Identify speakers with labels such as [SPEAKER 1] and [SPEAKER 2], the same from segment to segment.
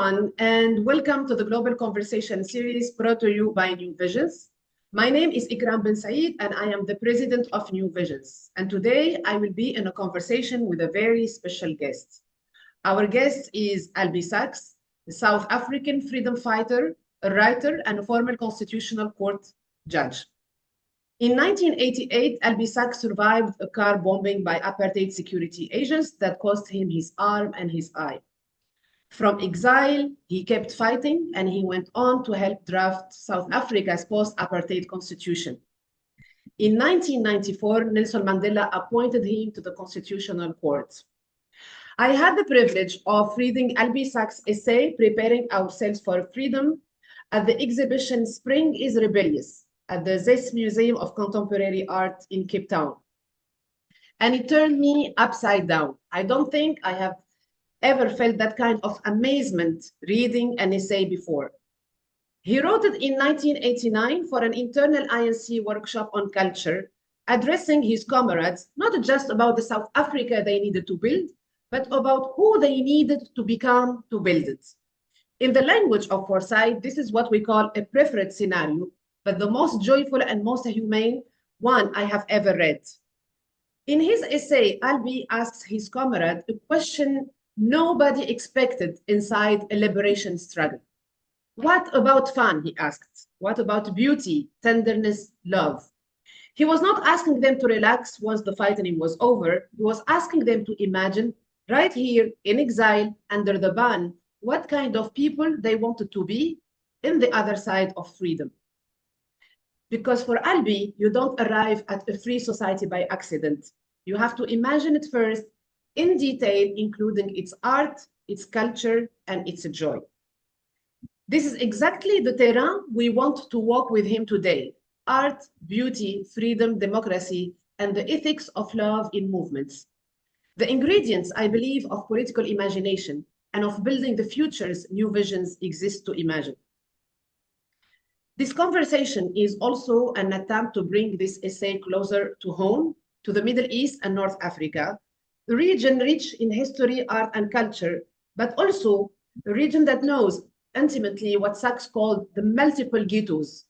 [SPEAKER 1] everyone, and welcome to the Global Conversation series brought to you by New Visions. My name is Ikram bin Saeed, and I am the president of New Visions. And today I will be in a conversation with a very special guest. Our guest is Albie Sachs, a South African freedom fighter, a writer, and a former constitutional court judge. In 1988, Albie Sachs survived a car bombing by apartheid security agents that cost him his arm and his eye. From exile, he kept fighting, and he went on to help draft South Africa's post-apartheid constitution. In 1994, Nelson Mandela appointed him to the Constitutional Court. I had the privilege of reading Albie Sachs' essay, Preparing Ourselves for Freedom, at the exhibition Spring is Rebellious at the Zes Museum of Contemporary Art in Cape Town. And it turned me upside down. I don't think I have ever felt that kind of amazement reading an essay before. He wrote it in 1989 for an internal INC workshop on culture, addressing his comrades, not just about the South Africa they needed to build, but about who they needed to become to build it. In the language of foresight, this is what we call a preferred scenario, but the most joyful and most humane one I have ever read. In his essay, Albie asks his comrade a question nobody expected inside a liberation struggle. What about fun, he asked. What about beauty, tenderness, love? He was not asking them to relax once the fighting was over. He was asking them to imagine, right here in exile, under the ban, what kind of people they wanted to be in the other side of freedom. Because for Albie, you don't arrive at a free society by accident. You have to imagine it first, in detail, including its art, its culture, and its joy. This is exactly the terrain we want to walk with him today: art, beauty, freedom, democracy, and the ethics of love in movements. The ingredients, I believe, of political imagination and of building the futures New Visions exist to imagine. This conversation is also an attempt to bring this essay closer to home, to the Middle East and North Africa, a region rich in history, art, and culture, but also a region that knows intimately what Sachs called the multiple ghettos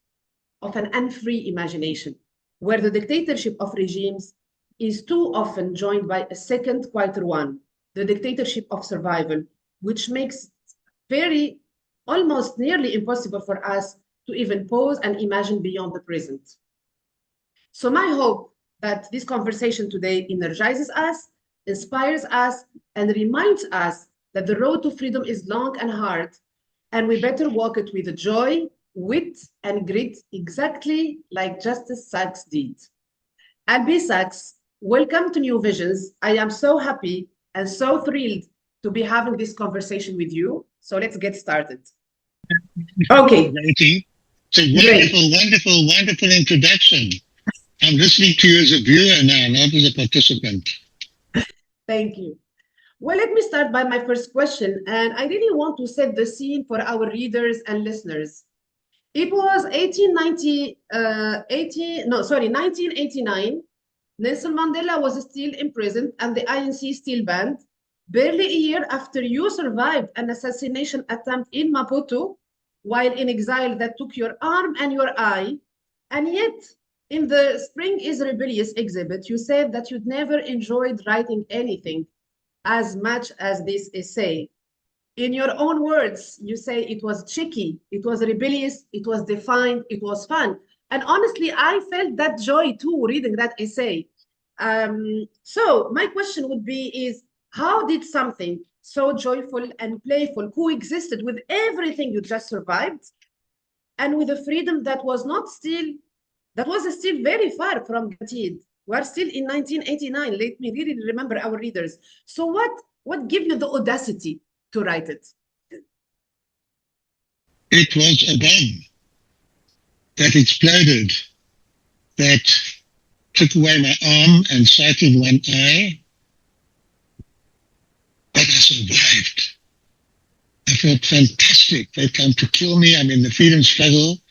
[SPEAKER 1] of an unfree imagination, where the dictatorship of regimes is too often joined by a second, quieter one, the dictatorship of survival, which makes it almost nearly impossible for us to even pause and imagine beyond the present. So my hope that this conversation today energizes us, inspires us, and reminds us that the road to freedom is long and hard, and we better walk it with joy, wit, and grit, exactly like Justice Sachs did. Albie Sachs, welcome to New Visions. I am so happy and so thrilled to be having this conversation with you. So let's get started. Okay.
[SPEAKER 2] It's a wonderful introduction. I'm listening to you as a viewer now, not as a participant.
[SPEAKER 1] Thank you. Well, let me start by my first question, and I really want to set the scene for our readers and listeners. It was 1989. Nelson Mandela was still imprisoned and the INC still banned. Barely a year after you survived an assassination attempt in Maputo while in exile that took your arm and your eye, and yet in the Spring is Rebellious exhibit, you said that you'd never enjoyed writing anything as much as this essay. In your own words, you say it was cheeky, it was rebellious, it was defined, it was fun. And honestly, I felt that joy too, reading that essay. So my question would be is, how did something so joyful and playful coexisted with everything you just survived and with a freedom that was still very far from guaranteed? We're still in 1989. Let me really remember our readers. So what gave you the audacity to write it?
[SPEAKER 2] It was a bomb that exploded, that took away my arm and sight in one eye, but I survived. I felt fantastic. They come to kill me. I'm in the freedom struggle.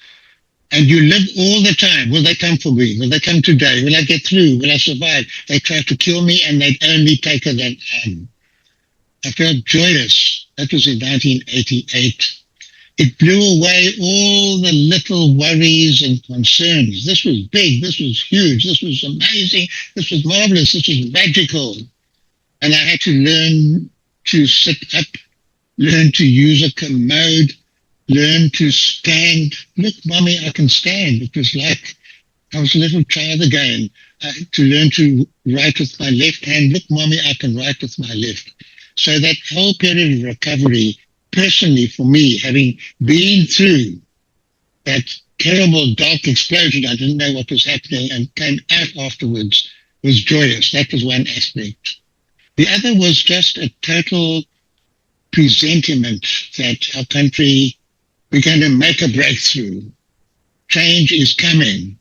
[SPEAKER 2] And you live all the time. Will they come for me? Will they come today? Will I get through? Will I survive? They try to kill me and they'd only take that arm. I felt joyous. That was in 1988. It blew away all the little worries and concerns. This was big. This was huge. This was amazing. This was marvelous. This was magical. And I had to learn to sit up, learn to use a commode, learn to stand. Look, Mommy, I can stand. It was like I was a little child again. To learn to write with my left hand. Look, Mommy, I can write with my left. So that whole period of recovery, personally for me, having been through that terrible dark explosion, I didn't know what was happening and came out afterwards, was joyous. That was one aspect. The other was just a total presentiment that our country, we're going to make a breakthrough. Change is coming.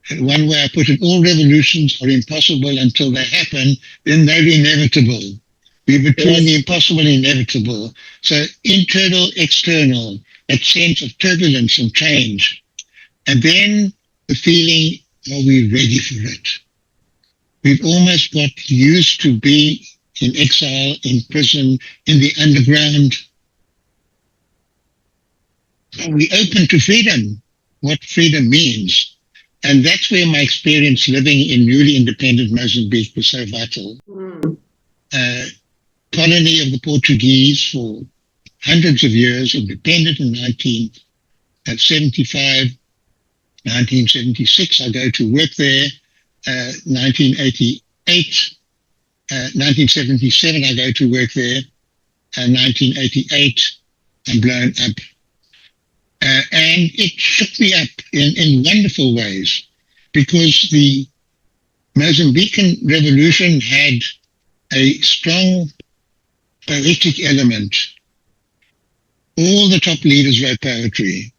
[SPEAKER 2] And one way I put it, all revolutions are impossible until they happen, then they're inevitable. We're between the impossible and inevitable. So internal, external, that sense of turbulence and change. And then the feeling, are we ready for it? We've almost got used to being in exile, in prison, in the underground. Are we open to freedom? What freedom means? And that's where my experience living in newly independent Mozambique was so vital. Colony of the Portuguese for hundreds of years, independent in 1975, 1976, I go to work there. 1988, 1977, I go to work there. 1988, I'm blown up. And it shook me up in wonderful ways because the Mozambican revolution had a strong poetic element. All the top leaders wrote poetry.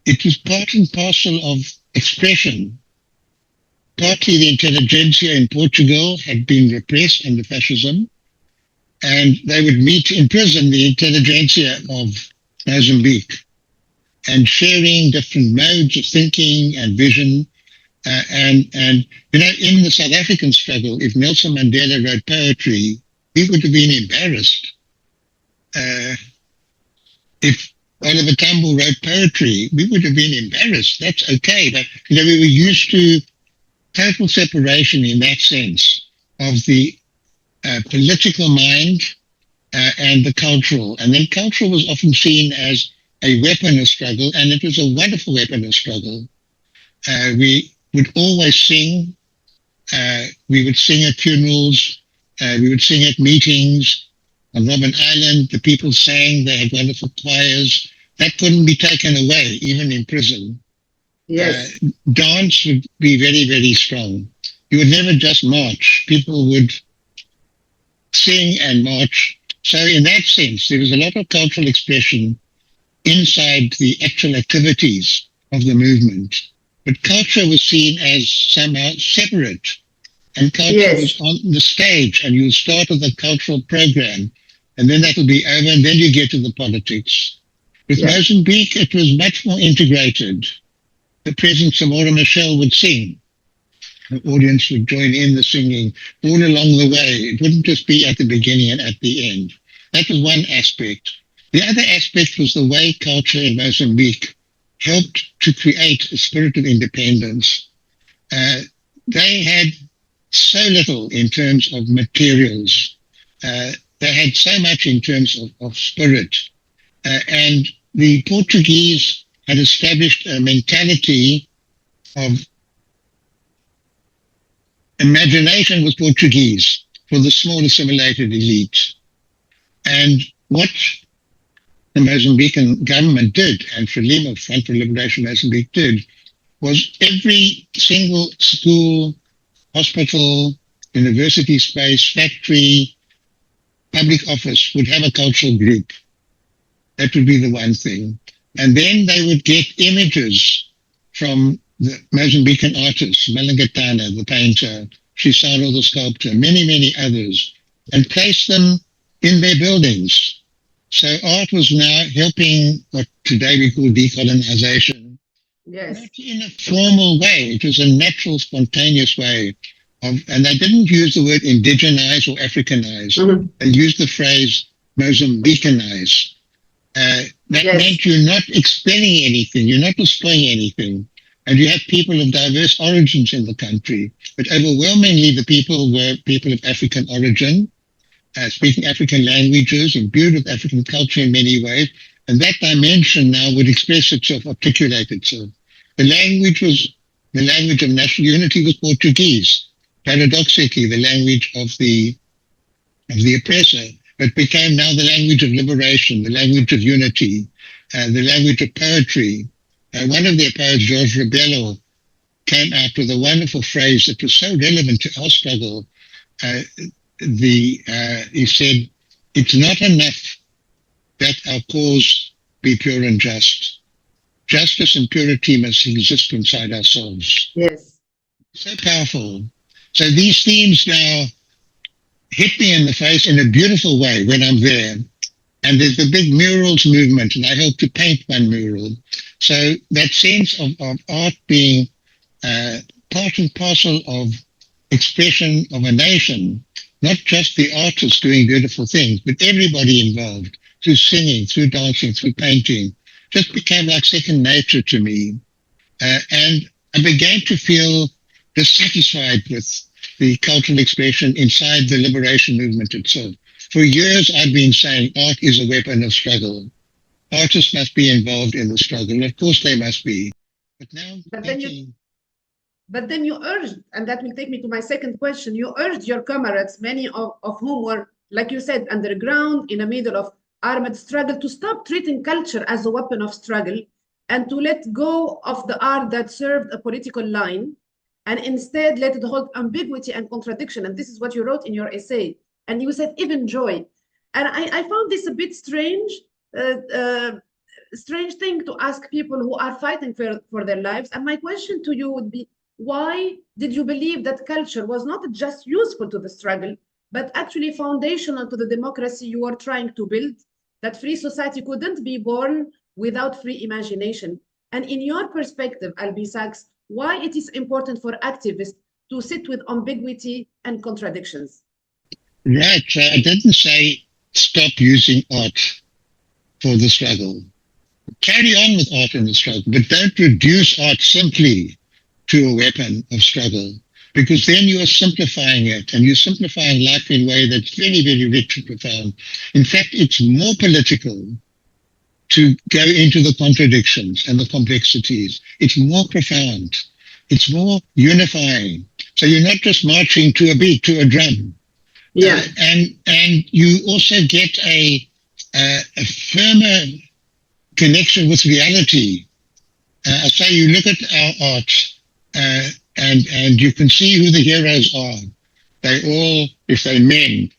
[SPEAKER 2] It was part and parcel of expression. Partly the intelligentsia in Portugal had been repressed under fascism, and they would meet in prison, the intelligentsia of Mozambique, and sharing different modes of thinking and vision. And you know, in the South African struggle, if Nelson Mandela wrote poetry, he would have been embarrassed. If Oliver Tambo wrote poetry, we would have been embarrassed. That's okay. But you know, we were used to total separation in that sense of the political mind and the cultural. And then cultural was often seen as a weapon of struggle, and it was a wonderful weapon of struggle. We would always sing. We would sing at funerals. We would sing at meetings. On Robben Island, the people sang. They had wonderful choirs. That couldn't be taken away, even in prison.
[SPEAKER 1] Yes.
[SPEAKER 2] Dance would be very, very strong. You would never just march. People would sing and march. So in that sense, there was a lot of cultural expression inside the actual activities of the movement. But culture was seen as somehow separate. And culture was on the stage, and you start with a cultural program, and then that'll be over, and then you get to the politics. With Mozambique, it was much more integrated. The President Samora Machel would sing. The audience would join in the singing all along the way. It wouldn't just be at the beginning and at the end. That was one aspect. The other aspect was the way culture in Mozambique helped to create a spirit of independence. They had so little in terms of materials. They had so much in terms of spirit. And the Portuguese had established a mentality of imagination was Portuguese for the small assimilated elite. And what the Mozambican government did, and Frelimo, Front for Liberation Mozambique did, was every single school, hospital, university space, factory, public office would have a cultural group. That would be the one thing. And then they would get images from the Mozambican artists, Malangatana, the painter, Shisaro, the sculptor, many, many others, and place them in their buildings. So art was now helping what today we call decolonization.
[SPEAKER 1] Yes.
[SPEAKER 2] Not in a formal way. It was a natural, spontaneous way and they didn't use the word indigenize or Africanize.
[SPEAKER 1] Mhm.
[SPEAKER 2] They used the phrase Mozambicanize. That
[SPEAKER 1] Yes.
[SPEAKER 2] meant you're not expelling anything, you're not destroying anything. And you have people of diverse origins in the country, but overwhelmingly the people were people of African origin, speaking African languages, imbued with African culture in many ways. And that dimension now would express itself, articulate itself. The language of national unity was Portuguese, paradoxically the language of the oppressor, but became now the language of liberation, the language of unity, the language of poetry. One of their poets, George Rebello, came out with a wonderful phrase that was so relevant to our struggle. He said, "It's not enough that our cause be pure and just. Justice and purity must exist inside ourselves."
[SPEAKER 1] Yes.
[SPEAKER 2] So powerful. So these themes now hit me in the face in a beautiful way when I'm there. And there's the big murals movement, and I helped to paint one mural. So that sense of art being part and parcel of expression of a nation, not just the artists doing beautiful things, but everybody involved, through singing, through dancing, through painting, just became like second nature to me. And I began to feel dissatisfied with the cultural expression inside the liberation movement itself. For years, I've been saying art is a weapon of struggle. Artists must be involved in the struggle. Of course, they must be. But now,
[SPEAKER 1] but then you urged, and that will take me to my second question, you urged your comrades, many of whom were, like you said, underground, in the middle of armed struggle, to stop treating culture as a weapon of struggle and to let go of the art that served a political line and instead let it hold ambiguity and contradiction. And this is what you wrote in your essay. And you said even joy. And I found this a bit strange, strange thing to ask people who are fighting for their lives. And my question to you would be, why did you believe that culture was not just useful to the struggle, but actually foundational to the democracy you were trying to build, that free society couldn't be born without free imagination? And in your perspective, Albie Sachs, why it is important for activists to sit with ambiguity and contradictions?
[SPEAKER 2] Right. I didn't say stop using art for the struggle. Carry on with art in the struggle, but don't reduce art simply to a weapon of struggle, because then you are simplifying it, and you're simplifying life in a way that's very, very rich and profound. In fact, it's more political to go into the contradictions and the complexities. It's more profound. It's more unifying. So you're not just marching to a beat, to a drum.
[SPEAKER 1] Yeah.
[SPEAKER 2] And you also get a firmer connection with reality. I say you look at our art and you can see who the heroes are. They all, if they're men,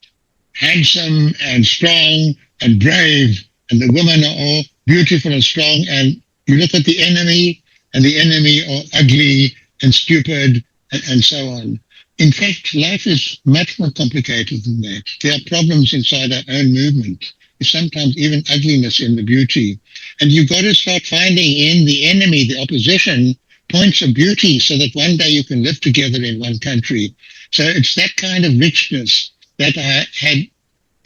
[SPEAKER 2] handsome and strong and brave, and the women are all beautiful and strong. And you look at the enemy, and the enemy are ugly and stupid and so on. In fact, life is much more complicated than that. There are problems inside our own movement. There's sometimes even ugliness in the beauty. And you've got to start finding in the enemy, the opposition, points of beauty so that one day you can live together in one country. So it's that kind of richness that I had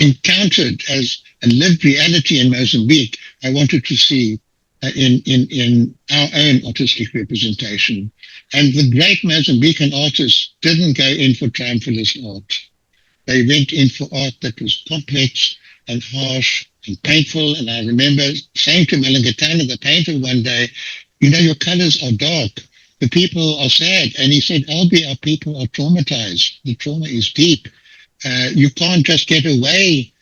[SPEAKER 2] encountered as a lived reality in Mozambique I wanted to see in our own artistic representation. And the great Mozambican artists didn't go in for triumphalist art. They went in for art that was complex and harsh and painful. And I remember saying to Malangatana, the painter, one day, you know, your colors are dark. The people are sad. And he said, Albie, our people are traumatized. The trauma is deep. You can't just get away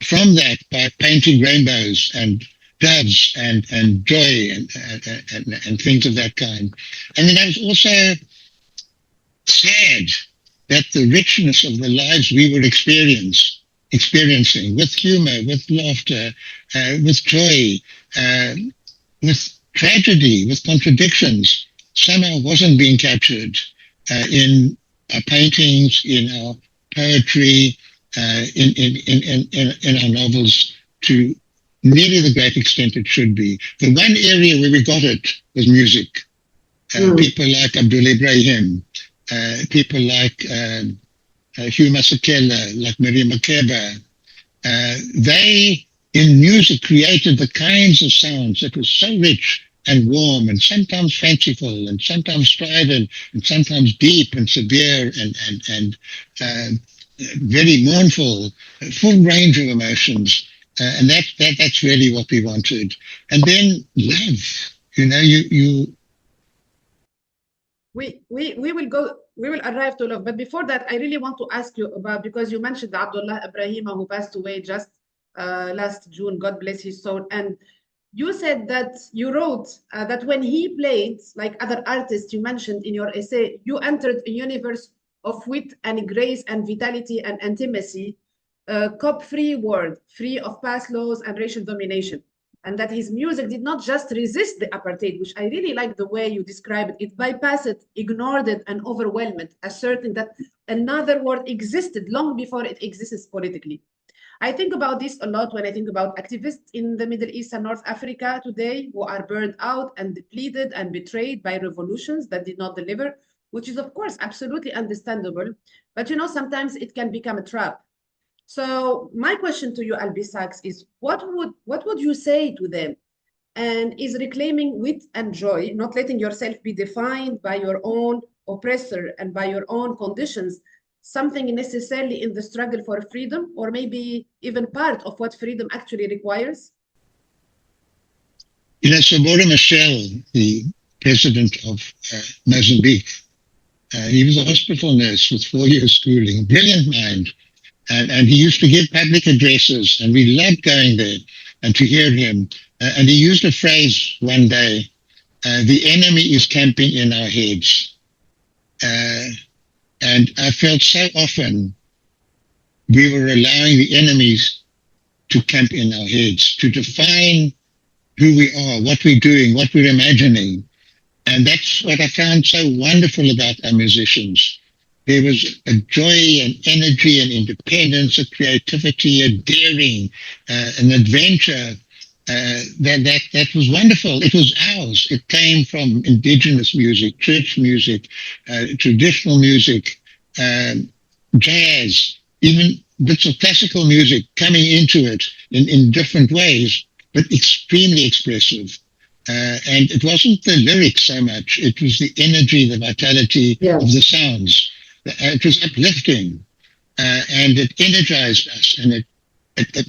[SPEAKER 2] from that by painting rainbows and doves and joy and things of that kind. And then I was also sad that the richness of the lives we were experiencing with humor, with laughter, with joy, with tragedy, with contradictions, somehow wasn't being captured in our paintings, in our poetry, in our novels to nearly the great extent it should be. The one area where we got it was music. People like Abdul Ibrahim, people like Hugh Masekela, like Miriam Makeba. They, in music, created the kinds of sounds that were so rich and warm and sometimes fanciful and sometimes strident and sometimes deep and severe and very mournful, full range of emotions. And that's really what we wanted. And then love,
[SPEAKER 1] we will arrive to love. But before that, I really want to ask you about, because you mentioned Abdullah Ibrahima, who passed away just last June, God bless his soul. And you said that you wrote that when he played, like other artists you mentioned in your essay, you entered a universe of wit and grace and vitality and intimacy, cop-free world, free of past laws and racial domination. And that his music did not just resist the apartheid, which I really like the way you describe it. It bypassed it, ignored it, and overwhelmed it, asserting that another world existed long before it exists politically. I think about this a lot when I think about activists in the Middle East and North Africa today who are burned out and depleted and betrayed by revolutions that did not deliver, which is, of course, absolutely understandable. But, sometimes it can become a trap. So my question to you, Albie Sachs, is what would you say to them? And is reclaiming wit and joy, not letting yourself be defined by your own oppressor and by your own conditions, something necessarily in the struggle for freedom, or maybe even part of what freedom actually requires?
[SPEAKER 2] Sabora Machel, the president of Mozambique, he was a hospital nurse with 4 years schooling, brilliant mind. And he used to give public addresses, and we loved going there and to hear him. And he used a phrase one day, the enemy is camping in our heads. And I felt so often we were allowing the enemies to camp in our heads, to define who we are, what we're doing, what we're imagining. And that's what I found so wonderful about our musicians. There was a joy and energy and independence, a creativity, a daring, an adventure that was wonderful. It was ours. It came from indigenous music, church music, traditional music, jazz, even bits of classical music coming into it in different ways, but extremely expressive. And it wasn't the lyrics so much. It was the energy, the vitality of the sounds. It was uplifting, and it energized us, and it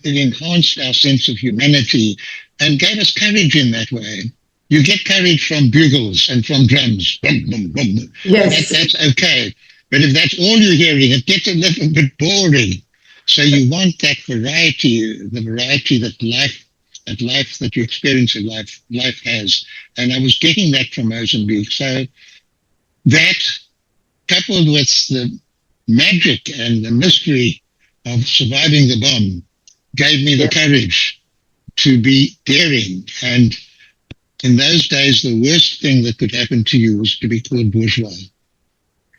[SPEAKER 2] enhanced our sense of humanity and gave us courage in that way. You get courage from bugles and from drums. Boom, boom, boom.
[SPEAKER 1] Yes.
[SPEAKER 2] That's okay. But if that's all you're hearing, it gets a little bit boring. So you want that variety, the variety that life that you experience in life has. And I was getting that from Mozambique. So that, coupled with the magic and the mystery of surviving the bomb, gave me the courage to be daring. And in those days, the worst thing that could happen to you was to be called bourgeois,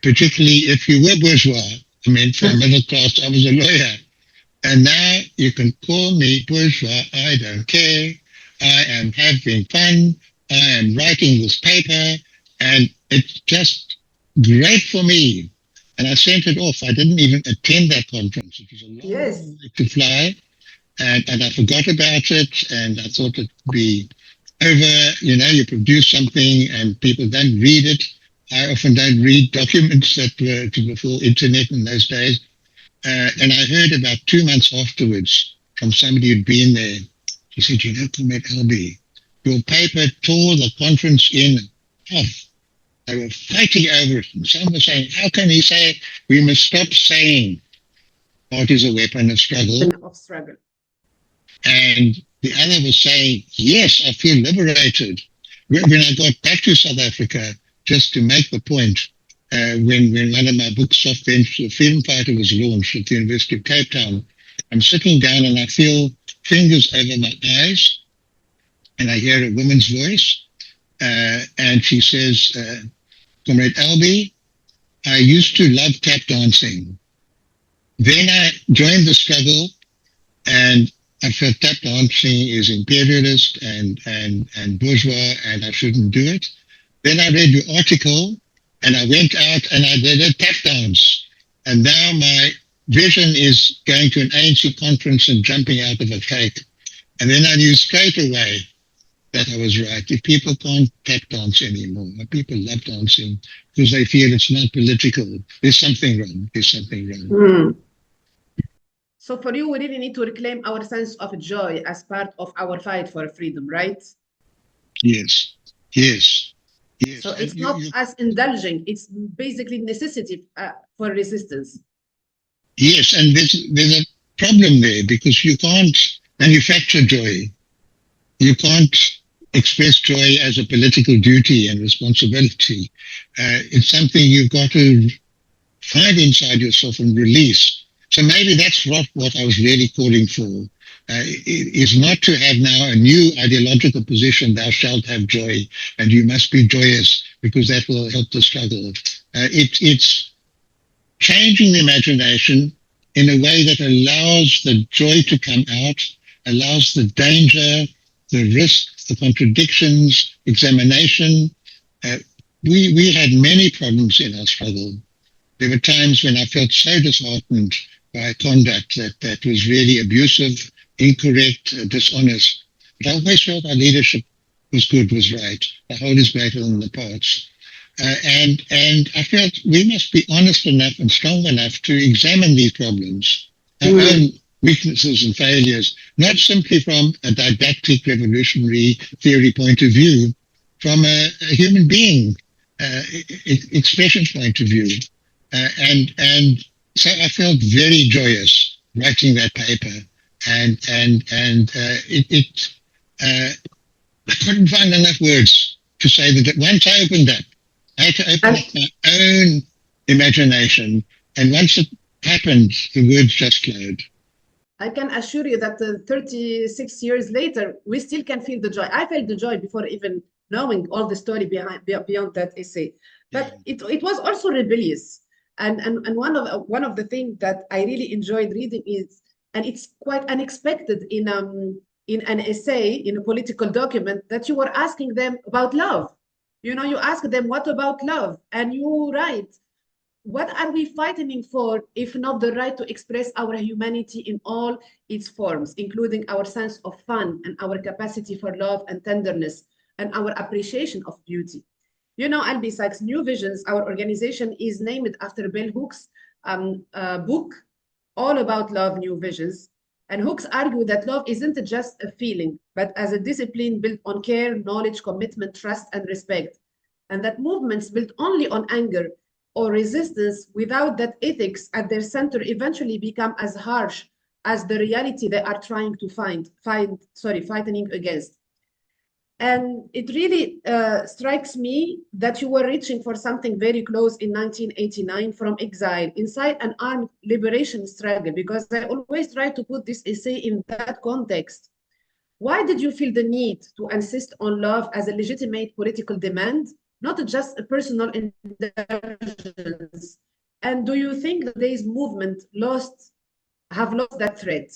[SPEAKER 2] particularly if you were bourgeois. I mean, from middle class, I was a lawyer. And now you can call me bourgeois. I don't care. I am having fun. I am writing this paper. And it's just great for me. And I sent it off. I didn't even attend that conference. It was a long way to fly. And I forgot about it. And I thought it would be over. You produce something and people don't read it. I often don't read documents that were before internet in those days. And I heard about 2 months afterwards from somebody who'd been there. She said, Comrade Albie, your paper tore the conference in half. They were fighting over it. And some were saying, how can he say we must stop saying art is a weapon of struggle? And the other was saying, yes, I feel liberated. When I got back to South Africa, just to make the point, when one of my books, Soft Bench, The Freedom Fighter, was launched at the University of Cape Town, I'm sitting down and I feel fingers over my eyes, and I hear a woman's voice, and she says, Comrade Albie, I used to love tap dancing. Then I joined the struggle, and I felt tap dancing is imperialist and bourgeois, and I shouldn't do it. Then I read your article, And I went out and I did a tap dance. And now my vision is going to an ANC conference and jumping out of a cake. And then I knew straight away that I was right. If people can't tap dance anymore, people love dancing because they feel it's not political. There's something wrong. There's something wrong.
[SPEAKER 1] Mm. So for you, we really need to reclaim our sense of joy as part of our fight for freedom, right?
[SPEAKER 2] Yes, yes, yes.
[SPEAKER 1] So it's not as indulging. It's basically necessity for resistance.
[SPEAKER 2] Yes, and there's a problem there because you can't manufacture joy. You can't express joy as a political duty and responsibility. It's something you've got to find inside yourself and release. So maybe that's what I was really calling for, is not to have now a new ideological position, thou shalt have joy, and you must be joyous, because that will help the struggle. It's changing the imagination in a way that allows the joy to come out, allows the danger, the risk, the contradictions, examination. We had many problems in our struggle. There were times when I felt so disheartened by conduct that was really abusive, incorrect, dishonest. But I always felt our leadership was good, was right. The whole is greater than the parts. And I felt we must be honest enough and strong enough to examine these problems, our own weaknesses and failures, not simply from a didactic revolutionary theory point of view, from a human being expression point of view. And so I felt very joyous writing that paper, and I couldn't find enough words to say that once I opened up, I had to open up my own imagination, and once it happened, the words just flowed.
[SPEAKER 1] I can assure you that 36 years later, we still can feel the joy. I felt the joy before even knowing all the story beyond that essay. But it was also rebellious. And one of the things that I really enjoyed reading is, and it's quite unexpected in an essay, in a political document, that you were asking them about love. You know, you ask them, what about love? And you write, what are we fighting for if not the right to express our humanity in all its forms, including our sense of fun and our capacity for love and tenderness and our appreciation of beauty? You know, Albie Sachs, New Visions, our organization, is named after Bell Hooks' book, All About Love, New Visions. And Hooks argued that love isn't just a feeling, but as a discipline built on care, knowledge, commitment, trust, and respect. And that movements built only on anger or resistance without that ethics at their center eventually become as harsh as the reality they are trying to fighting against. And it really strikes me that you were reaching for something very close in 1989 from exile, inside an armed liberation struggle, because I always try to put this essay in that context. Why did you feel the need to insist on love as a legitimate political demand, not just a personal indulgence? And do you think that today's movement have lost that thread?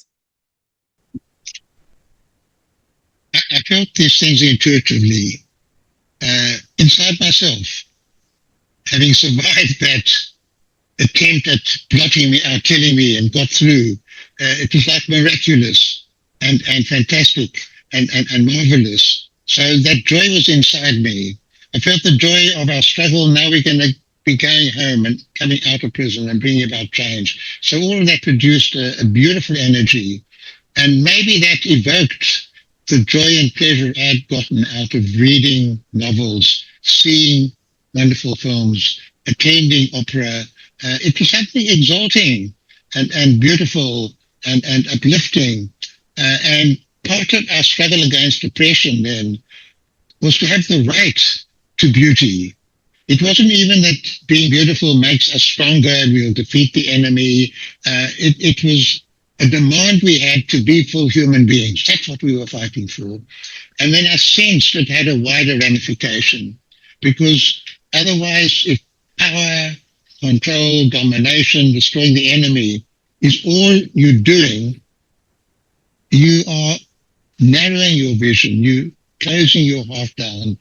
[SPEAKER 2] I felt these things intuitively inside myself, having survived that attempt at blotting me out, killing me, and got through. It was like miraculous and fantastic and marvelous. So that joy was inside me. I felt the joy of our struggle. Now we're going to be going home and coming out of prison and bringing about change. So all of that produced a beautiful energy, and maybe that evoked the joy and pleasure I'd gotten out of reading novels, seeing wonderful films, attending opera. It was something exalting and beautiful and uplifting. And part of our struggle against oppression then was to have the right to beauty. It wasn't even that being beautiful makes us stronger and we'll defeat the enemy. It was a demand we had to be full human beings. That's what we were fighting for. And then I sensed it had a wider ramification, because otherwise, if power, control, domination, destroying the enemy is all you're doing, you are narrowing your vision. closing your heart down.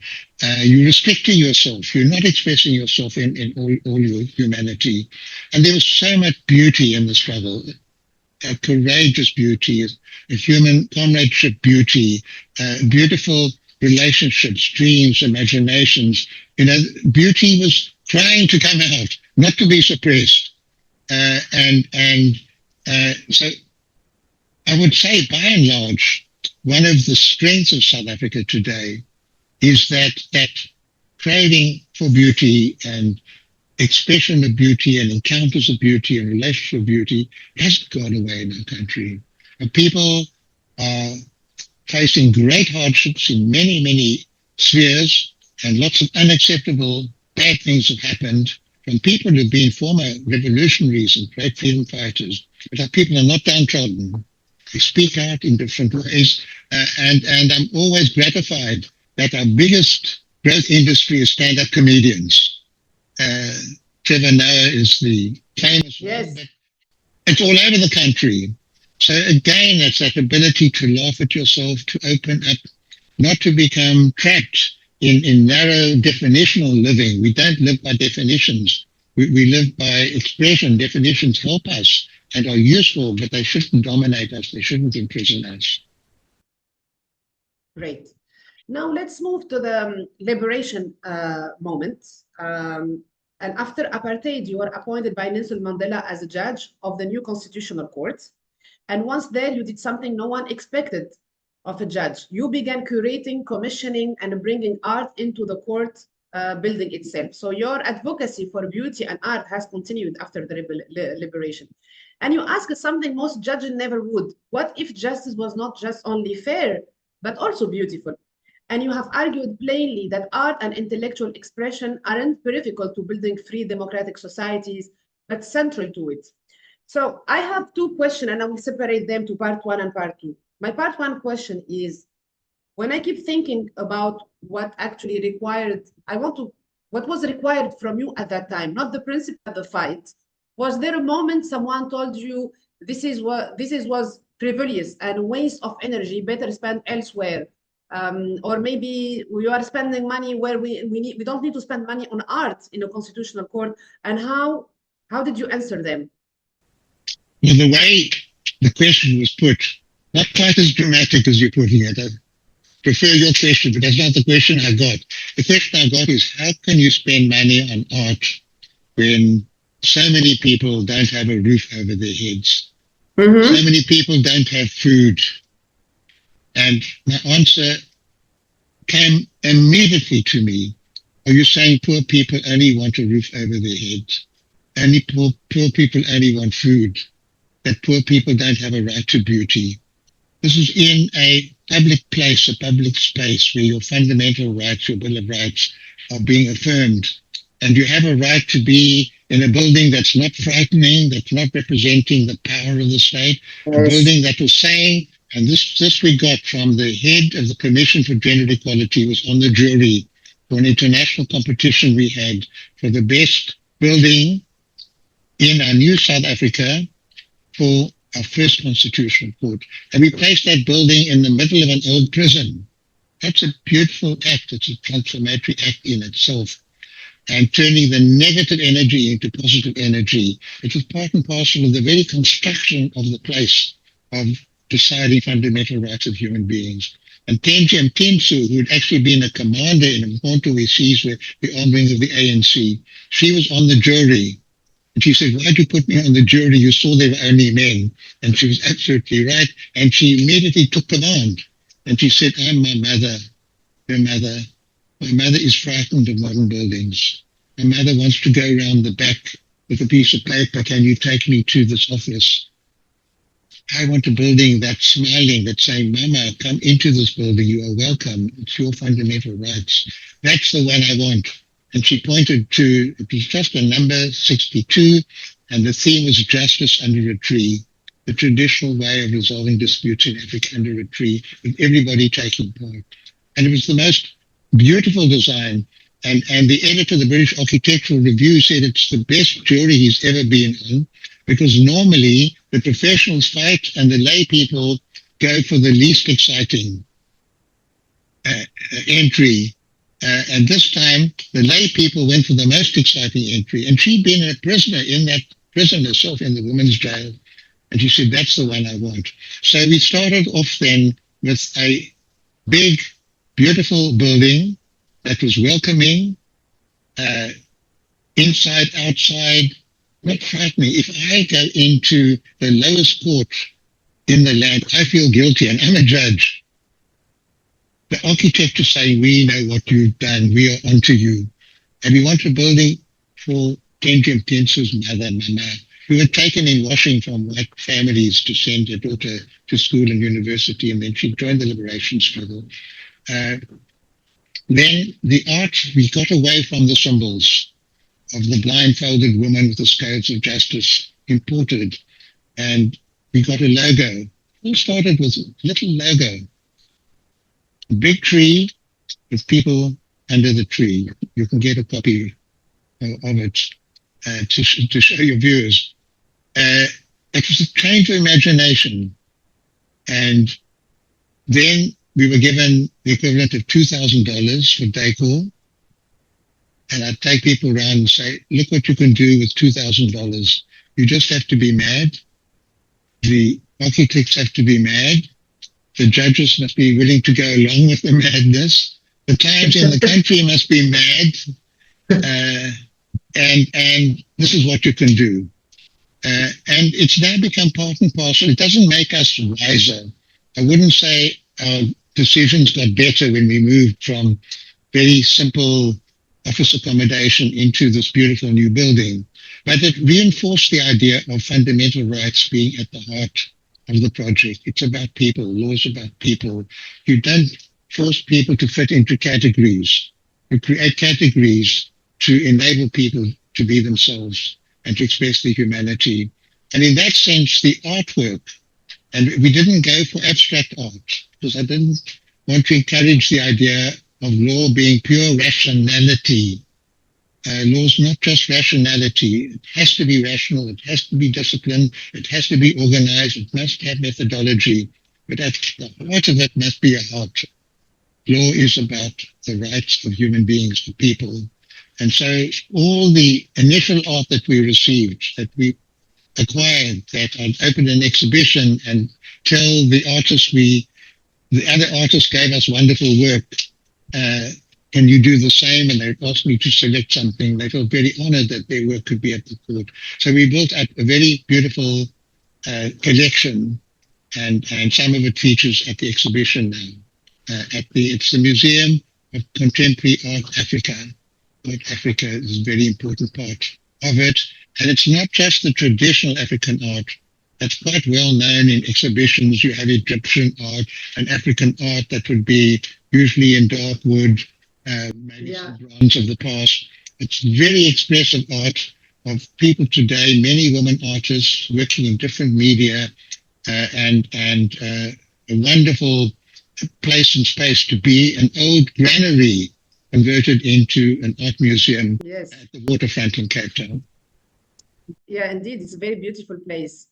[SPEAKER 2] You're restricting yourself. You're not expressing yourself in all your humanity. And there was so much beauty in the struggle, a courageous beauty, a human comradeship beauty, beautiful relationships, dreams, imaginations. Beauty was trying to come out, not to be suppressed. So I would say, by and large, one of the strengths of South Africa today is that craving for beauty and expression of beauty and encounters of beauty and relationship of beauty hasn't gone away in our country. And people are facing great hardships in many, many spheres, and lots of unacceptable bad things have happened from people who've been former revolutionaries and great freedom fighters. But our people are not downtrodden. They speak out in different ways, and I'm always gratified that our biggest growth industry is stand-up comedians. Trevor Noah is the famous one, but it's all over the country. So again, it's that ability to laugh at yourself, to open up, not to become trapped in narrow definitional living. We don't live by definitions. We live by expression. Definitions help us and are useful, but they shouldn't dominate us. They shouldn't imprison us.
[SPEAKER 1] Great. Now let's move to the liberation moment. And after apartheid, you were appointed by Nelson Mandela as a judge of the new constitutional court. And once there, you did something no one expected of a judge. You began curating, commissioning, and bringing art into the court building itself. So your advocacy for beauty and art has continued after the liberation. And you asked something most judges never would. What if justice was not just only fair, but also beautiful? And you have argued plainly that art and intellectual expression aren't peripheral to building free democratic societies, but central to it. So I have two questions, and I will separate them to part one and part two. My part one question is, when I keep thinking about what actually required, what was required from you at that time, not the principle of the fight. Was there a moment someone told you this was frivolous and waste of energy, better spent elsewhere? Or maybe we are spending money where we don't need to spend money on art in a constitutional court, and how did you answer them?
[SPEAKER 2] Well, the way the question was put, not quite as dramatic as you're putting it. I prefer your question, but that's not the question I got. The question I got is, how can you spend money on art when so many people don't have a roof over their heads? Mm-hmm. So many people don't have food. And my answer came immediately to me. Are you saying poor people only want a roof over their heads? Only poor people only want food? That poor people don't have a right to beauty? This is in a public place, a public space where your fundamental rights, your Bill of Rights, are being affirmed. And you have a right to be in a building that's not frightening, that's not representing the power of the state, yes. A building that was saying, and this we got from the head of the Commission for Gender Equality, was on the jury for an international competition we had for the best building in our new South Africa for our first constitutional court. And we placed that building in the middle of an old prison. That's a beautiful act. It's a transformatory act in itself. And turning the negative energy into positive energy. It was part and parcel of the very construction of the place of deciding fundamental rights of human beings. And Tenji Mtinsu, who had actually been a commander in Mponto, where seas were the armed wing of the ANC, she was on the jury. And she said, why did you put me on the jury? You saw there were only men. And she was absolutely right. And she immediately took command. And she said, I'm my mother, her mother. My mother is frightened of modern buildings. My mother wants to go around the back with a piece of paper. Can you take me to this office? I want a building that's smiling, that's saying, Mama, come into this building. You are welcome. It's your fundamental rights. That's the one I want. And she pointed to, it was just a number 62, and the theme was justice under a tree, the traditional way of resolving disputes in Africa under a tree, with everybody taking part. And it was the most beautiful design. And the editor of the British Architectural Review said it's the best jury he's ever been on, because normally the professionals fight and the lay people go for the least exciting. entry. And this time, the lay people went for the most exciting entry. And she'd been a prisoner in that prison herself, in the women's jail. And she said, that's the one I want. So we started off then with a big, beautiful building that was welcoming, inside, outside, not frightening. If I go into the lowest court in the land, I feel guilty, and I'm a judge. The architect is saying, we know what you've done, we are onto you. And we want a building for Tenjim Tensu's mother, Mama, who had taken in washing from white families to send her daughter to school and university, and then she joined the liberation struggle. Then the art, we got away from the symbols of the blindfolded woman with the scales of justice imported, and we got a logo. We started with a little logo, a big tree with people under the tree. You can get a copy of it to show your viewers. It was a train to imagination, and then we were given the equivalent of $2,000 for decor. And I'd take people around and say, look what you can do with $2,000. You just have to be mad. The architects have to be mad. The judges must be willing to go along with the madness. The times in the country must be mad. And this is what you can do. And it's now become part and parcel. It doesn't make us wiser. I wouldn't say our decisions got better when we moved from very simple office accommodation into this beautiful new building. But it reinforced the idea of fundamental rights being at the heart of the project. It's about people, laws about people. You don't force people to fit into categories. You create categories to enable people to be themselves and to express their humanity. And in that sense, the artwork, and we didn't go for abstract art, because I didn't want to encourage the idea of law being pure rationality. Law is not just rationality. It has to be rational. It has to be disciplined. It has to be organized. It must have methodology. But at the heart of it must be a heart. Law is about the rights of human beings, the people. And so all the initial art that we received, that we acquired, that I'd open an exhibition and tell the artists the other artists gave us wonderful work. Can you do the same? And they asked me to select something. They felt very honored that their work could be at the court. So we built up a very beautiful collection, and some of it features at the exhibition now. It's the Museum of Contemporary Art Africa. Art Africa is a very important part of it. And it's not just the traditional African art. That's quite well known in exhibitions. You have Egyptian art and African art that would be usually in dark wood, maybe some bronze of the past. It's very expressive art of people today, many women artists working in different media, and a wonderful place and space to be, an old granary converted into an art museum at the waterfront in Cape Town.
[SPEAKER 1] Yeah, indeed, it's a very beautiful space.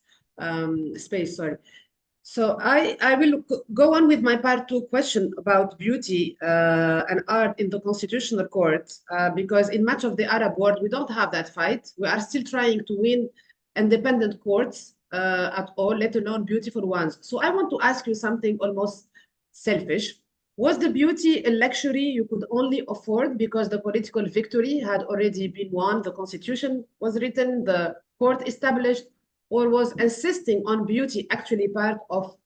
[SPEAKER 1] So I will go on with my part 2 question about beauty and art in the Constitutional Court, because in much of the Arab world, we don't have that fight. We are still trying to win independent courts at all, let alone beautiful ones. So I want to ask you something almost selfish. Was the beauty a luxury you could only afford because the political victory had already been won, the constitution was written, the court established, or was insisting on beauty actually part of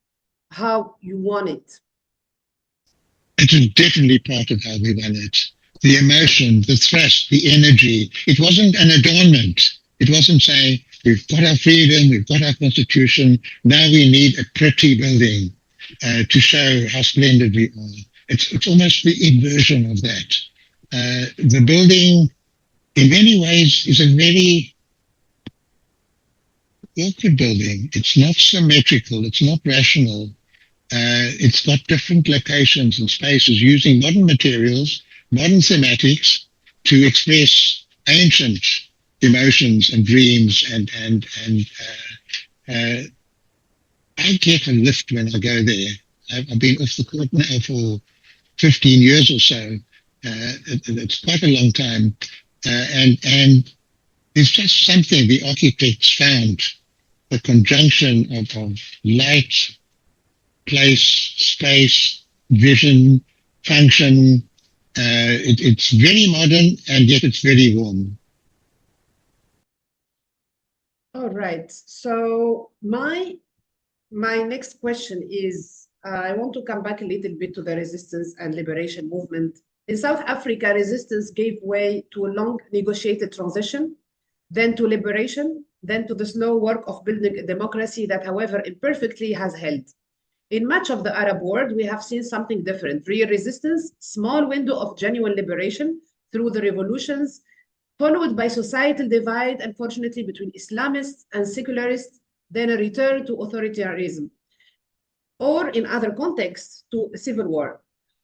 [SPEAKER 1] how you won it?
[SPEAKER 2] It was definitely part of how we won it. The emotion, the thrust, the energy. It wasn't an adornment. It wasn't saying, we've got our freedom, we've got our constitution, now we need a pretty building to show how splendid we are. It's almost the inversion of that. The building, in many ways, is a very awkward building. It's not symmetrical. It's not rational. It's got different locations and spaces using modern materials, modern thematics to express ancient emotions and dreams. And I get a lift when I go there. I've been off the court now for 15 years or so. It's quite a long time. And it's just something the architects found, the conjunction of light, place, space, vision, function. It's very modern, and yet it's very warm.
[SPEAKER 1] All right. So my next question is, I want to come back a little bit to the resistance and liberation movement. In South Africa, resistance gave way to a long negotiated transition, then to liberation, then to the slow work of building a democracy that, however imperfectly, has held. In much of the Arab world, we have seen something different: real resistance, small window of genuine liberation through the revolutions, followed by societal divide, unfortunately, between Islamists and secularists, then a return to authoritarianism, or in other contexts, to civil war.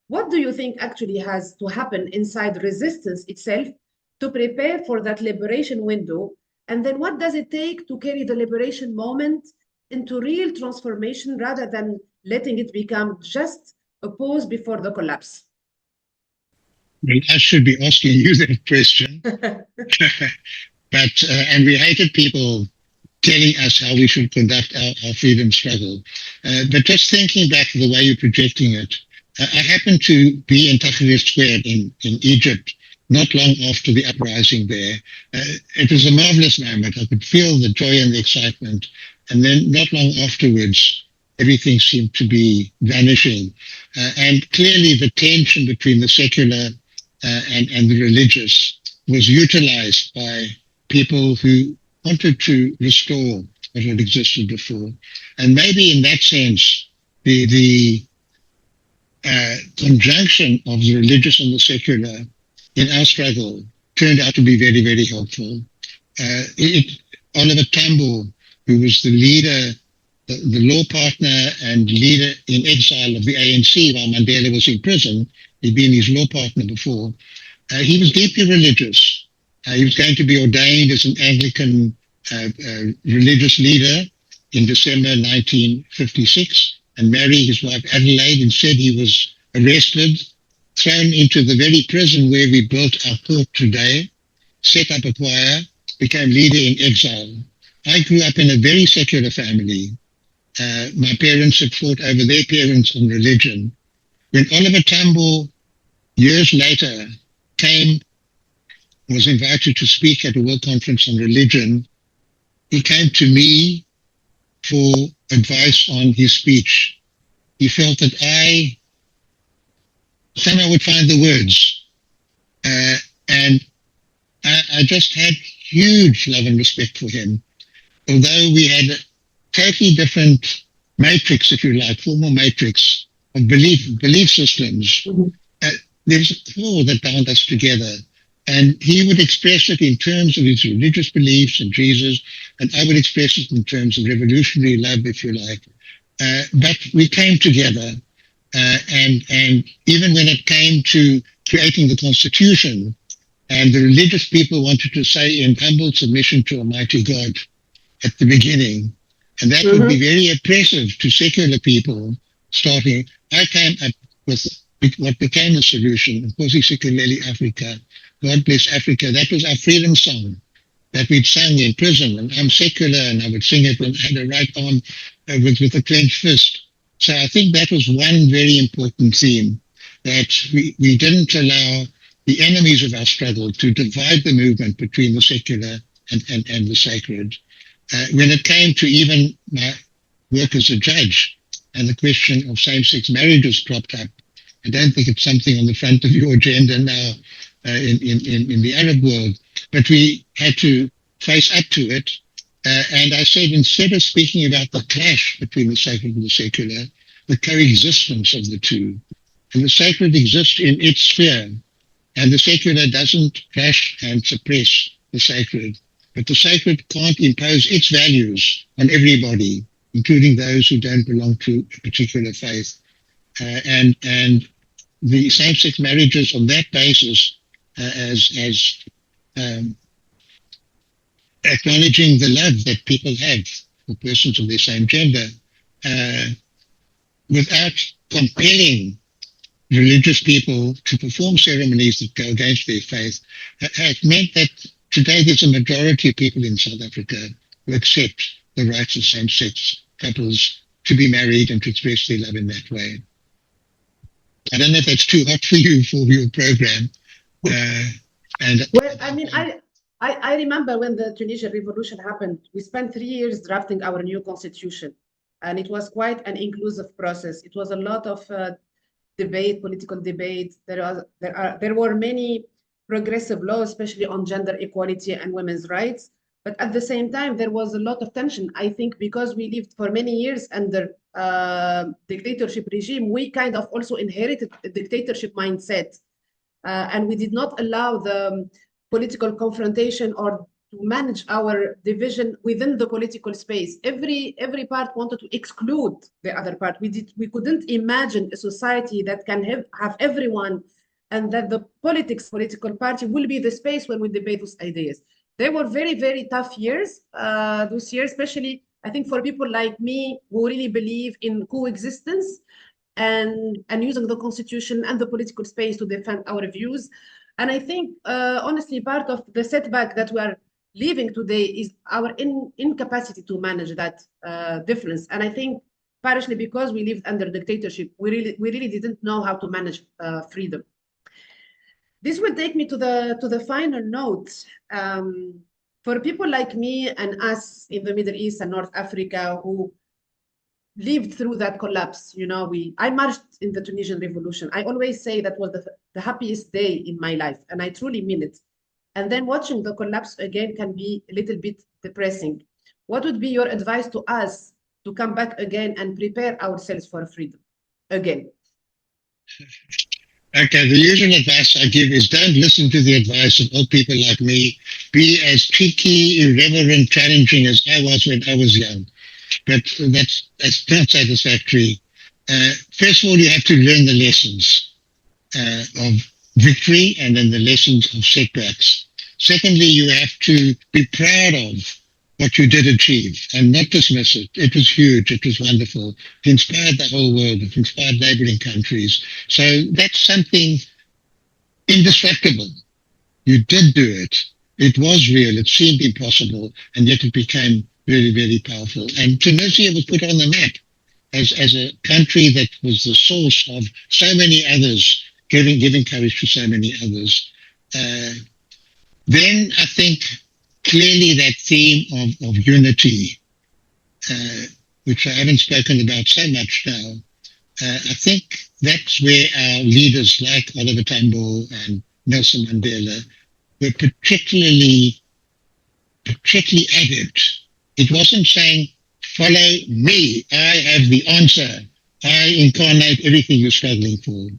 [SPEAKER 1] What do you think actually has to happen inside resistance itself to prepare for that liberation window? And then what does it take to carry the liberation moment into real transformation rather than letting it become just a pause before the collapse?
[SPEAKER 2] Well, I should be asking you that question. And we hated people telling us how we should conduct our freedom struggle. But just thinking back to the way you're projecting it, I happened to be in Tahrir Square in Egypt not long after the uprising there. It was a marvelous moment. I could feel the joy and the excitement. And then not long afterwards, everything seemed to be vanishing. And clearly the tension between the secular and the religious was utilized by people who wanted to restore what had existed before. And maybe in that sense, the conjunction of the religious and the secular in our struggle turned out to be very, very helpful. Oliver Tambo, who was the leader, the law partner and leader in exile of the ANC while Mandela was in prison, he'd been his law partner before, he was deeply religious. He was going to be ordained as an Anglican religious leader in December 1956 and marry his wife Adelaide. Instead, he was arrested, thrown into the very prison where we built our court today, set up a choir, became leader in exile. I grew up in a very secular family. My parents had fought over their parents on religion. When Oliver Tambo, years later, was invited to speak at a World Conference on Religion, he came to me for advice on his speech. He felt that I somehow would find the words. And I just had huge love and respect for him. Although we had a totally different matrix, if you like, formal matrix of belief systems, there was a core that bound us together. And he would express it in terms of his religious beliefs in Jesus, and I would express it in terms of revolutionary love, if you like. But we came together, and even when it came to creating the Constitution, and the religious people wanted to say in humble submission to Almighty God at the beginning, and that would be very oppressive to secular people starting. I came up with what became the solution, of course, Isikeleli Africa, God bless Africa. That was our freedom song that we'd sung in prison. And I'm secular, and I would sing it when I had a right arm with a clenched fist. So I think that was one very important theme, that we didn't allow the enemies of our struggle to divide the movement between the secular and the sacred. When it came to even my work as a judge and the question of same-sex marriages cropped up, I don't think it's something on the front of your agenda now in the Arab world, but we had to face up to it. And I said, instead of speaking about the clash between the sacred and the secular, the coexistence of the two. And the sacred exists in its sphere, and the secular doesn't clash and suppress the sacred. But the sacred can't impose its values on everybody, including those who don't belong to a particular faith. And the same-sex marriages on that basis, as acknowledging the love that people have for persons of the same gender, without compelling religious people to perform ceremonies that go against their faith, it meant that today there's a majority of people in South Africa who accept the rights of same-sex couples to be married and to express their love in that way. I don't know if that's too hot for you for your program.
[SPEAKER 1] Well, I mean, I remember when the Tunisian revolution happened, we spent 3 years drafting our new constitution, and it was quite an inclusive process. It was a lot of debate, political debate. There were many progressive laws, especially on gender equality and women's rights. But at the same time, there was a lot of tension. I think because we lived for many years under dictatorship regime, we kind of also inherited a dictatorship mindset. And we did not allow the political confrontation or to manage our division within the political space. Every part wanted to exclude the other part. We couldn't imagine a society that can have everyone, and that the political party will be the space where we debate those ideas. They were very, very tough years, those years, especially I think for people like me who really believe in coexistence and using the constitution and the political space to defend our views. And I think, honestly, part of the setback that we are living today is our incapacity to manage that difference. And I think partially because we lived under dictatorship, we really didn't know how to manage freedom. This will take me to the final note. For people like me and us in the Middle East and North Africa who lived through that collapse, I marched in the Tunisian revolution. I always say that was the happiest day in my life, and I truly mean it. And then watching the collapse again can be a little bit depressing. What would be your advice to us to come back again and prepare ourselves for freedom again?
[SPEAKER 2] Okay, the usual advice I give is don't listen to the advice of old people like me. Be as cheeky, irreverent, challenging as I was when I was young. But that's not satisfactory. First of all, you have to learn the lessons of victory and then the lessons of setbacks. Secondly, you have to be proud of what you did achieve and not dismiss it. It was huge. It was wonderful. It inspired the whole world. It inspired neighboring countries. So that's something indestructible. You did do it. It was real. It seemed impossible, and yet it became very, very powerful. And Tunisia was put on the map as a country that was the source of so many others, giving courage to so many others. Then I think clearly that theme of unity, which I haven't spoken about so much now, I think that's where our leaders like Oliver Tambo and Nelson Mandela were particularly adept. It wasn't saying, follow me, I have the answer, I incarnate everything you're struggling for.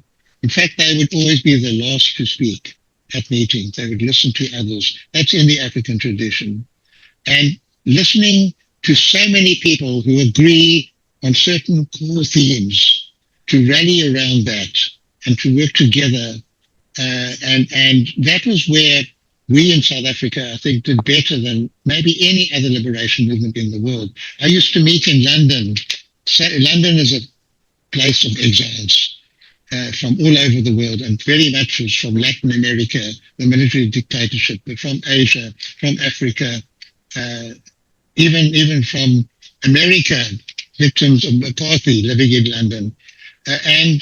[SPEAKER 2] In fact, they would always be the last to speak at meetings. They would listen to others. That's in the African tradition. And listening to so many people who agree on certain core themes, to rally around that and to work together. And that was where we in South Africa, I think, did better than maybe any other liberation movement in the world. I used to meet in London. London is a place of exiles from all over the world, and very much was from Latin America, the military dictatorship, but from Asia, from Africa, even from America, victims of McCarthy living in London. And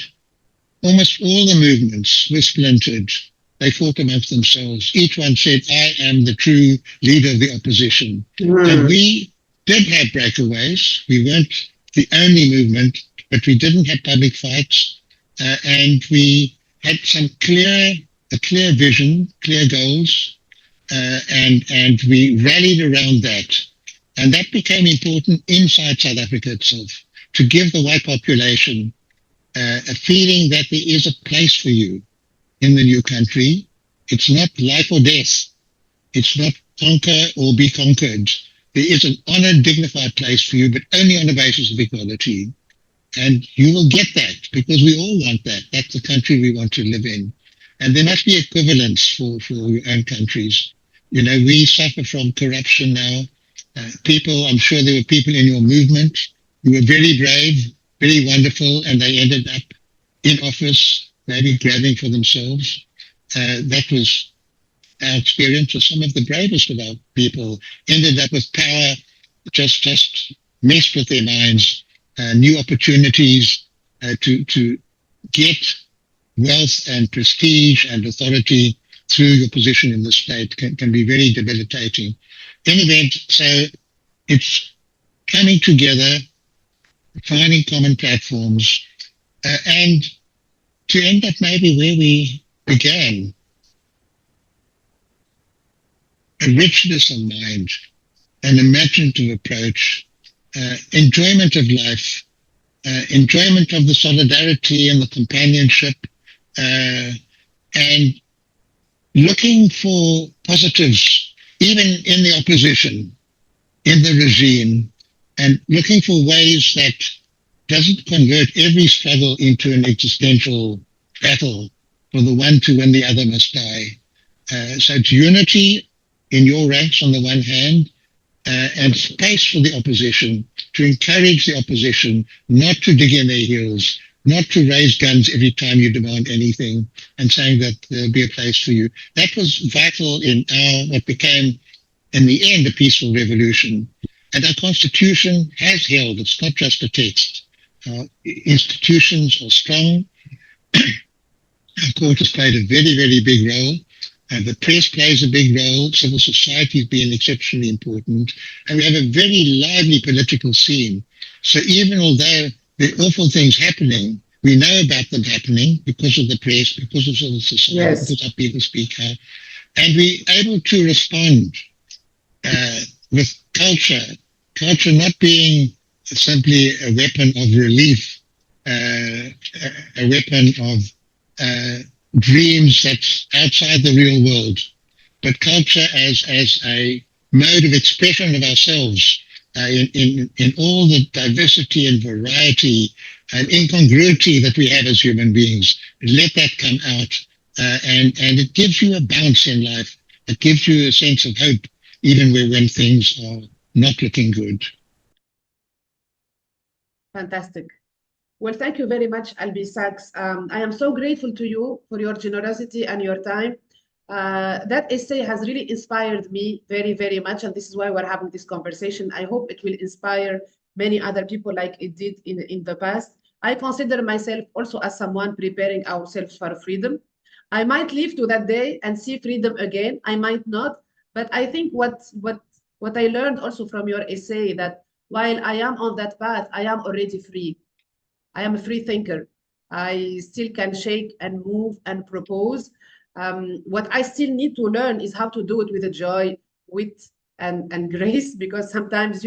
[SPEAKER 2] almost all the movements were splintered. They fought amongst themselves. Each one said, I am the true leader of the opposition. And we did have breakaways. We weren't the only movement, but we didn't have public fights. And we had a clear vision, clear goals, and we rallied around that. And that became important inside South Africa itself, to give the white population a feeling that there is a place for you in the new country. It's not life or death. It's not conquer or be conquered. There is an honored, dignified place for you, but only on the basis of equality. And you will get that because we all want that. That's the country we want to live in. And there must be equivalence for your own countries. We suffer from corruption now. I'm sure there were people in your movement who were very brave, very wonderful, and they ended up in office maybe grabbing for themselves. That was our experience with some of the bravest of our people. Ended up with power, just messed with their minds, new opportunities to get wealth and prestige and authority through your position in the state can be very debilitating. In event, so it's coming together, finding common platforms, and to end up maybe where we began, a richness of mind, an imaginative approach, enjoyment of life, enjoyment of the solidarity and the companionship, and looking for positives, even in the opposition, in the regime, and looking for ways that doesn't convert every struggle into an existential battle for the one to win, the other must die. So it's unity in your ranks on the one hand, and space for the opposition, to encourage the opposition not to dig in their heels, not to raise guns every time you demand anything, and saying that there'll be a place for you. That was vital in what became, in the end, a peaceful revolution. And our constitution has held, it's not just a text. Our institutions are strong. Our court has played a very, very big role. The press plays a big role. Civil society has been exceptionally important. And we have a very lively political scene. So even although there are awful things happening, we know about them happening because of the press, because of civil society,
[SPEAKER 1] Yes.
[SPEAKER 2] because our people speak out. And we're able to respond with culture not being simply a weapon of relief, a weapon of dreams that's outside the real world, but culture as a mode of expression of ourselves in all the diversity and variety and incongruity that we have as human beings. Let that come out, and it gives you a bounce in life. It gives you a sense of hope, even when things are not looking good.
[SPEAKER 1] Fantastic. Well, thank you very much, Albie Sachs. I am so grateful to you for your generosity and your time. That essay has really inspired me very, very much, and this is why we're having this conversation. I hope it will inspire many other people like it did in the past. I consider myself also as someone preparing ourselves for freedom. I might live to that day and see freedom again. I might not, but I think what I learned also from your essay, that while I am on that path, I am already free. I am a free thinker. I still can shake and move and propose. What I still need to learn is how to do it with a joy, wit, and grace, because sometimes,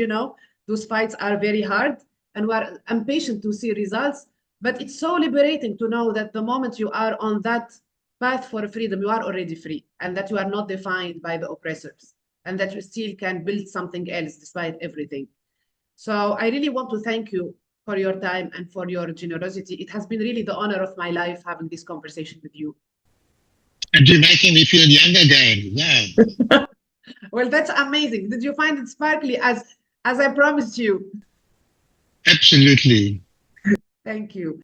[SPEAKER 1] those fights are very hard and we're impatient to see results. But it's so liberating to know that the moment you are on that path for freedom, you are already free, and that you are not defined by the oppressors, and that you still can build something else despite everything. So I really want to thank you for your time and for your generosity. It has been really the honor of my life having this conversation with you.
[SPEAKER 2] And you're making me feel young again. Wow.
[SPEAKER 1] Well, that's amazing. Did you find it sparkly as I promised you?
[SPEAKER 2] Absolutely.
[SPEAKER 1] Thank you.